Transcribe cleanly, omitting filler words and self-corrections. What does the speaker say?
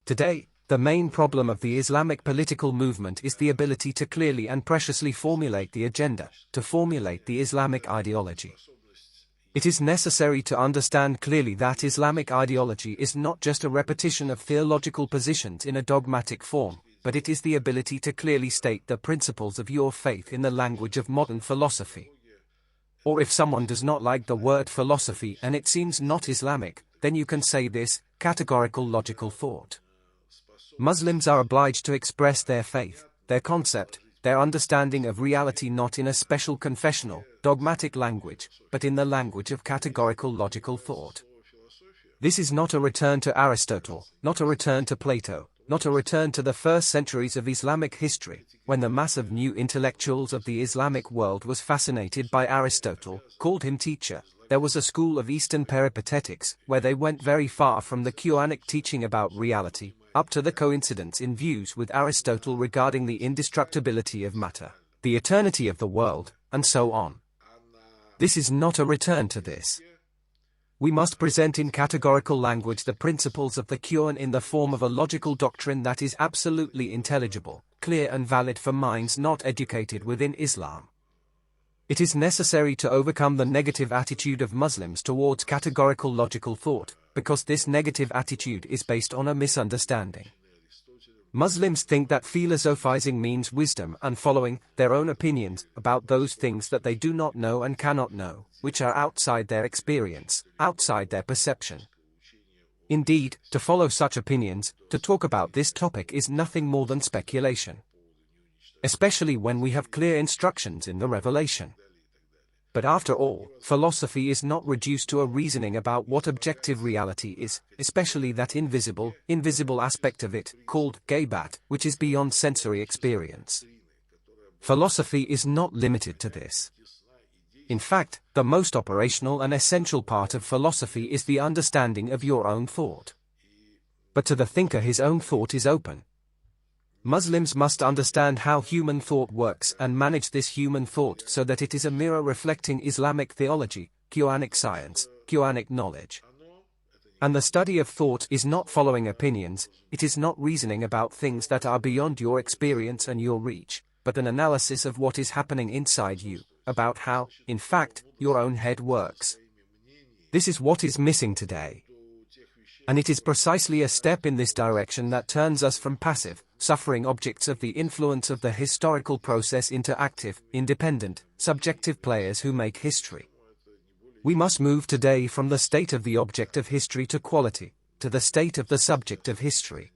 Today, the main problem of the Islamic political movement is the ability to clearly and preciously formulate the agenda, to formulate the Islamic ideology. It is necessary to understand clearly that Islamic ideology is not just a repetition of theological positions in a dogmatic form, but it is the ability to clearly state the principles of your faith in the language of modern philosophy. Or if someone does not like the word philosophy and it seems not Islamic, then you can say this: categorical logical thought. Muslims are obliged to express their faith, their concept, their understanding of reality not in a special confessional, dogmatic language, but in the language of categorical logical thought. This is not a return to Aristotle, not a return to Plato, not a return to the first centuries of Islamic history, when the mass of new intellectuals of the Islamic world was fascinated by Aristotle, called him teacher. There was a school of Eastern peripatetics, where they went very far from the Quranic teaching about reality, up to the coincidence in views with Aristotle regarding the indestructibility of matter, the eternity of the world, and so on. This is not a return to this. We must present in categorical language the principles of the Quran in the form of a logical doctrine that is absolutely intelligible, clear and valid for minds not educated within Islam. It is necessary to overcome the negative attitude of Muslims towards categorical logical thought, because this negative attitude is based on a misunderstanding. Muslims think that philosophizing means wisdom and following their own opinions about those things that they do not know and cannot know, which are outside their experience, outside their perception. Indeed, to follow such opinions, to talk about this topic is nothing more than speculation. Especially when we have clear instructions in the revelation. But after all, philosophy is not reduced to a reasoning about what objective reality is, especially that invisible aspect of it, called Geydar, which is beyond sensory experience. Philosophy is not limited to this. In fact, the most operational and essential part of philosophy is the understanding of your own thought. But to the thinker his own thought is open. Muslims must understand how human thought works and manage this human thought so that it is a mirror reflecting Islamic theology, Quranic science, Quranic knowledge. And the study of thought is not following opinions, it is not reasoning about things that are beyond your experience and your reach, but an analysis of what is happening inside you, about how, in fact, your own head works. This is what is missing today. And it is precisely a step in this direction that turns us from passive, suffering objects of the influence of the historical process into active, independent, subjective players who make history. We must move today from the state of the object of history to quality, to the state of the subject of history.